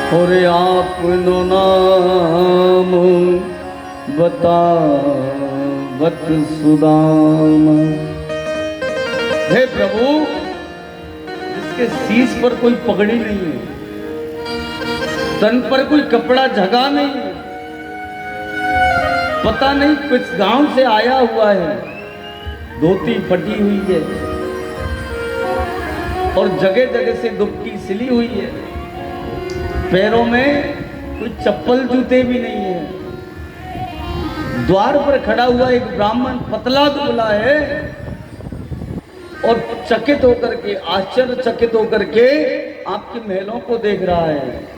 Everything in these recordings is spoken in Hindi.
और आपनो नाम बतावत सुदामा। हे प्रभु, जिसके शीश पर कोई पगड़ी नहीं है, तन पर कोई कपड़ा झगा नहीं है, पता नहीं किस गांव से आया हुआ है, धोती फटी हुई है और जगह जगह से दुपट्टी सिली हुई है, पैरों में कोई चप्पल जूते भी नहीं है, द्वार पर खड़ा हुआ एक ब्राह्मण पतला दुबला है और चकित होकर के, आश्चर्यचकित होकर के आपके महलों को देख रहा है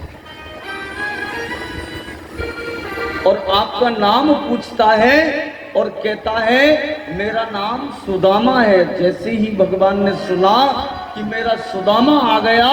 और आपका नाम पूछता है और कहता है मेरा नाम सुदामा है। जैसे ही भगवान ने सुना कि मेरा सुदामा आ गया,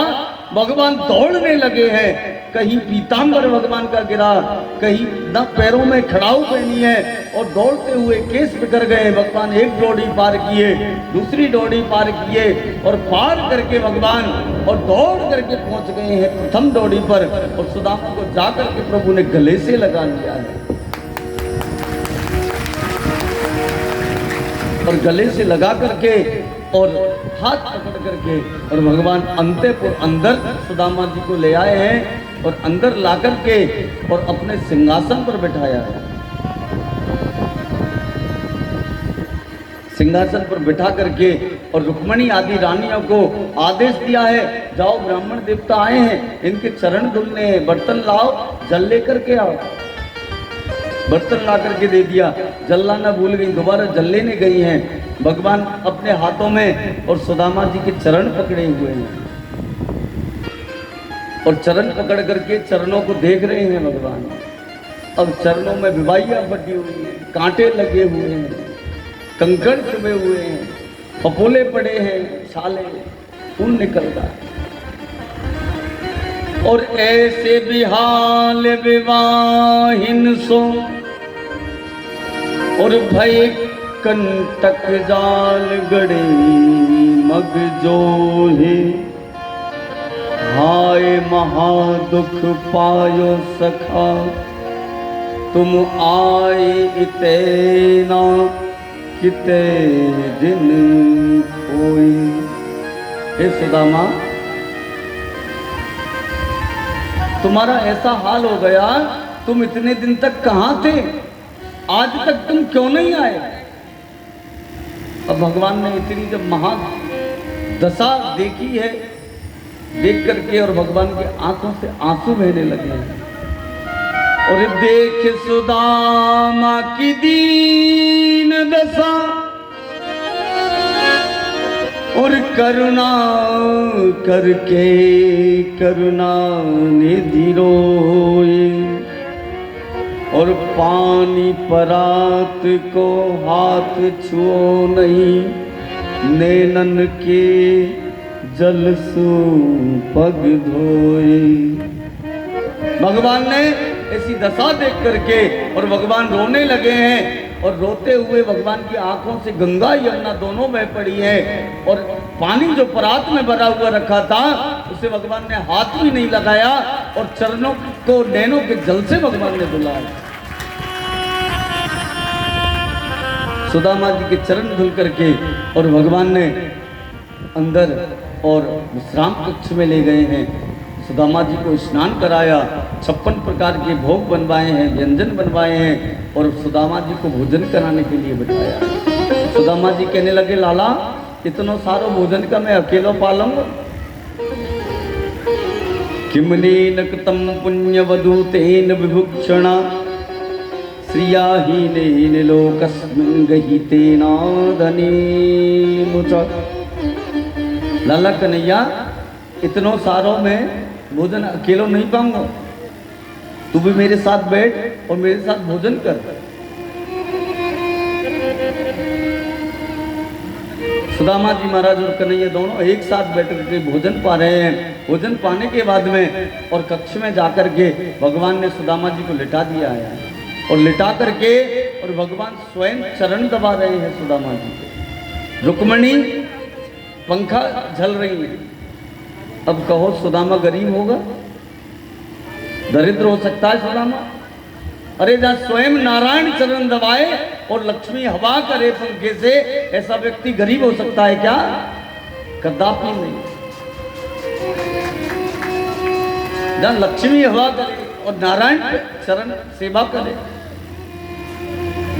भगवान दौड़ने लगे हैं। कहीं पीतांबर भगवान का गिरा, कहीं न पैरों में खड़ाऊ पहनी है और दौड़ते हुए केस बिखर गए। भगवान एक डोडी पार किए, दूसरी डोडी पार किए और पार करके भगवान और दौड़ करके पहुंच गए हैं प्रथम डोडी पर और सुदामा को जाकर के प्रभु ने गले से लगा लिया है और गले से लगा करके और हाथ पकड़ करके और भगवान अंतःपुर अंदर सुदामा जी को ले आए हैं और अंदर ला करके और अपने सिंहासन पर बिठाया है। सिंहासन पर बिठा करके और रुक्मणी आदि रानियों को आदेश दिया है, जाओ ब्राह्मण देवता आए हैं, इनके चरण धुलने हैं, बर्तन लाओ, जल लेकर के आओ। बर्तन ला करके दे दिया, जल लाना भूल गई, दोबारा जल लेने गई हैं। भगवान अपने हाथों में और सुदामा जी के चरण पकड़े हुए हैं और चरण पकड़ करके चरणों को देख रहे हैं भगवान। अब चरणों में विवाहियां बटी हुई हैं, कांटे लगे हुए हैं, कंकड़ चुभे हुए हैं, फपोले पड़े हैं, छाले, खून निकल रहा है और ऐसे बिहाल विवाहिन सो और भय कंटक जाल गड़े मग जो है, हाय महादुख पायो सखा तुम आए इतना किते दिन होए। हे सुदामा, तुम्हारा ऐसा हाल हो गया, तुम इतने दिन तक कहां थे, आज तक तुम क्यों नहीं आए। अब भगवान ने इतनी जब महादशा देखी है, देख करके और भगवान की आंखों से आंसू बहने लगे हैं और देख सुदामा की दीन दशा और करुणा करके करुणा निधि रोए और पानी परात को हाथ छुओ नहीं, नैनन के जल सु पग धोए। भगवान ने ऐसी दशा देख करके और भगवान रोने लगे हैं और रोते हुए भगवान की आंखों से गंगा यमुना दोनों बह पड़ी है और पानी जो परात में भरा हुआ रखा था उसे भगवान ने हाथ भी नहीं लगाया और चरणों को नैनों के जल से भगवान ने धुलाया। सुदामा जी के चरण धुल करके और भगवान ने अंदर और विश्राम कक्ष में ले गए हैं। सुदामा जी को स्नान कराया, 56 प्रकार के भोग बनवाए हैं, व्यंजन बनवाए हैं और सुदामा जी को भोजन कराने के लिए बिठाया। सुदामा जी कहने लगे, लाला इतना सारो भोजन का मैं अकेला पालूंगा। किमनेन कृतं पुण्यवधूतेन विभुक्षणा श्रियाहीनेन लोकस्मिन् गहितेनाधने मुचा। लाला कन्हैया, इतनों सारों में भोजन अकेलो नहीं पाऊंगा, तू भी मेरे साथ बैठ और मेरे साथ भोजन कर। सुदामा जी महाराज और कन्हैया दोनों एक साथ बैठ करके भोजन पा रहे हैं। भोजन पाने के बाद में और कक्ष में जाकर के भगवान ने सुदामा जी को लिटा दिया है और लिटा करके और भगवान स्वयं चरण दबा रहे हैं सुदामा जी के। रुक्मणी पंखा झल रही है। अब कहो सुदामा गरीब होगा? दरिद्र हो सकता है सुदामा? अरे जहाँ स्वयं नारायण चरण दबाए और लक्ष्मी हवा करे पंखे से, ऐसा व्यक्ति गरीब हो सकता है क्या? कदापि नहीं। जहाँ लक्ष्मी हवा करे और नारायण चरण सेवा करे,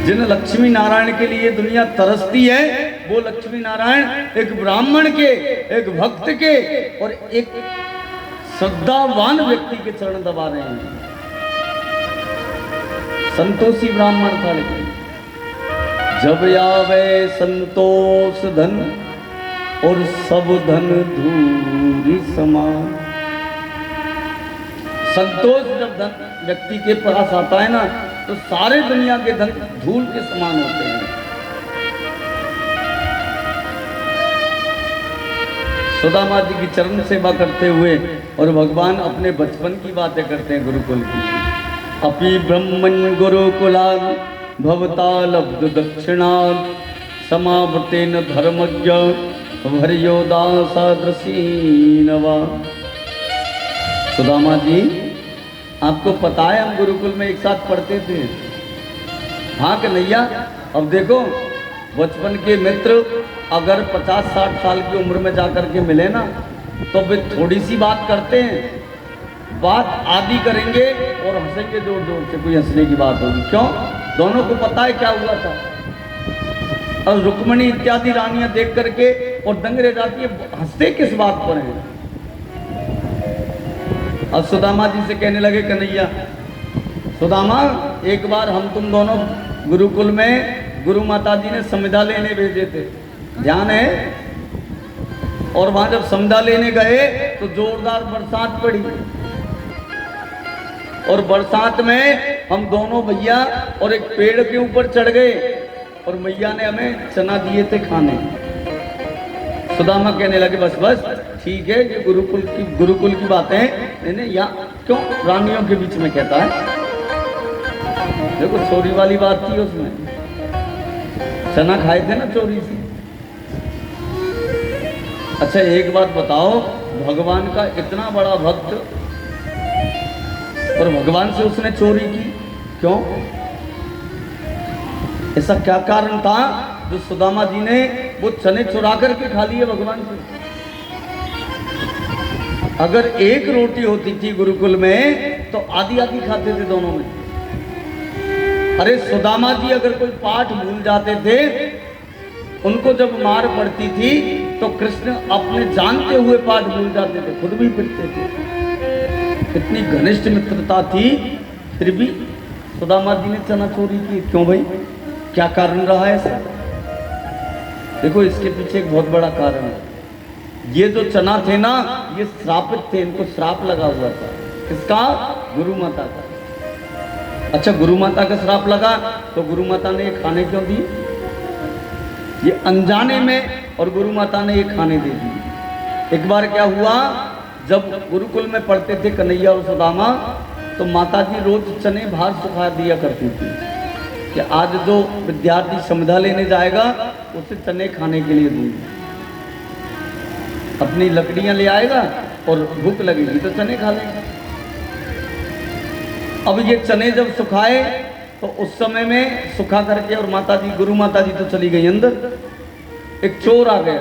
जिन लक्ष्मी नारायण के लिए दुनिया तरसती है, वो लक्ष्मी नारायण एक ब्राह्मण के, एक भक्त के और एक श्रद्धावान व्यक्ति के चरण दबा रहे हैं। संतोषी ब्राह्मण था, लेकिन जब आवे संतोष धन और सब धन धूरी समान। संतोष जब धन व्यक्ति के पास आता है ना, तो सारे दुनिया के धन धूल के समान होते हैं। सुदामा जी की चरण सेवा करते हुए और भगवान अपने बचपन की बातें करते हैं, गुरुकुल की। अपि ब्रह्मन् गुरुकुलात् भवता लब्ध दक्षिणात् समावृतेन धर्मज्ञ भर्योदासादृशीनवा। सुदामा जी, आपको पता है हम गुरुकुल में एक साथ पढ़ते थे? हाँ कन्हैया, अब देखो बचपन के मित्र अगर 50-60 साल की उम्र में जाकर के मिले ना, तो वे थोड़ी सी बात करते हैं, बात आदि करेंगे और हंसेंगे जोर जोर से, कोई हंसने की बात होगी। क्यों? दोनों को पता है क्या हुआ था। और रुक्मणी इत्यादि रानियां देख करके और दंग रह जाती है, हंसते किस बात पर हैं। अब सुदामा जी से कहने लगे, कन्हैया सुदामा, एक बार हम तुम दोनों गुरुकुल में गुरु माता जी ने संविदा लेने भेजे थे, ध्यान है? और वहां जब संविदा लेने गए तो जोरदार बरसात पड़ी, और बरसात में हम दोनों भैया और एक पेड़ के ऊपर चढ़ गए और मैया ने हमें चना दिए थे खाने। सुदामा कहने लगे, बस बस ठीक है, ये गुरुकुल की बातें नहीं, या क्यों रानियों के बीच में कहता है? देखो चोरी वाली बात थी उसमें, चना खाए थे ना चोरी से। अच्छा एक बात बताओ, भगवान का इतना बड़ा भक्त और भगवान से उसने चोरी की, क्यों? ऐसा क्या कारण था जो सुदामा जी ने वो चने चुरा करके खा लिए भगवान से? अगर एक रोटी होती थी गुरुकुल में तो आधी आधी खाते थे दोनों में। अरे सुदामा जी अगर कोई पाठ भूल जाते थे, उनको जब मार पड़ती थी तो कृष्ण अपने जानते हुए पाठ भूल जाते थे, खुद भी पिटते थे। इतनी घनिष्ठ मित्रता थी, फिर भी सुदामा जी ने चना चोरी की। क्यों भाई, क्या कारण रहा है ऐसा? देखो इसके पीछे एक बहुत बड़ा कारण है। ये जो चना थे ना, ये श्रापित थे, इनको श्राप लगा हुआ था। किसका? गुरु माता का। अच्छा गुरु माता का श्राप लगा तो गुरु माता ने ये खाने क्यों दिए? ये अनजाने में, और गुरु माता ने ये खाने दे दिए। एक बार क्या हुआ, जब गुरुकुल में पढ़ते थे कन्हैया और सुदामा, तो माता जी रोज चने बाहर सुखा दिया करती थी कि आज जो विद्यार्थी संविदा लेने जाएगा उसे चने खाने के लिए दूंगी। अपनी लकड़ियां ले आएगा और भूख लगेगी तो चने खा लेगा। अब ये चने जब सुखाए तो उस समय में सुखा करके, और माता जी, गुरु माता जी तो चली गई अंदर, एक चोर आ गया।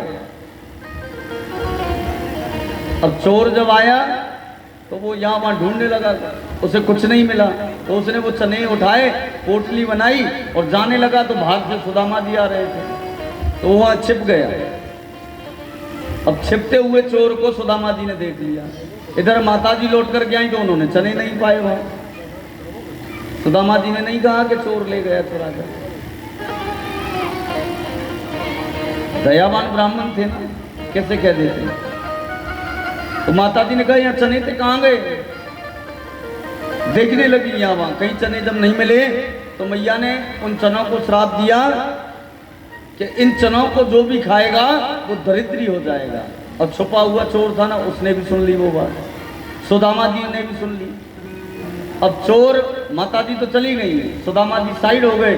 अब चोर जब आया तो वो यहाँ वहाँ ढूंढने लगा, उसे कुछ नहीं मिला, तो उसने वो चने उठाए, पोटली बनाई और जाने लगा, तो भाग से सुदामा जी आ रहे थे, तो वहाँ छिप गया। अब छिपते हुए चोर को सुदामा जी ने देख लिया। इधर माता जी लौट कर के आई तो उन्होंने चने नहीं पाए वहां। सुदामा जी ने नहीं कहा कि चोर ले गया चुरा कर। दयावान ब्राह्मण थे ना, कैसे कह देते? तो माता जी ने कहा यहाँ चने थे, कहाँ गए? देखने लगी यहाँ वहां, कहीं चने जब नहीं मिले तो मैया ने उन चनों को श्राप दिया कि इन चनों को जो भी खाएगा वो दरिद्री हो जाएगा। और छुपा हुआ चोर था ना, उसने भी सुन ली वो बात, सुदामा जी ने भी सुन ली। अब चोर, माता जी तो चली गई, सुदामा जी साइड हो गए,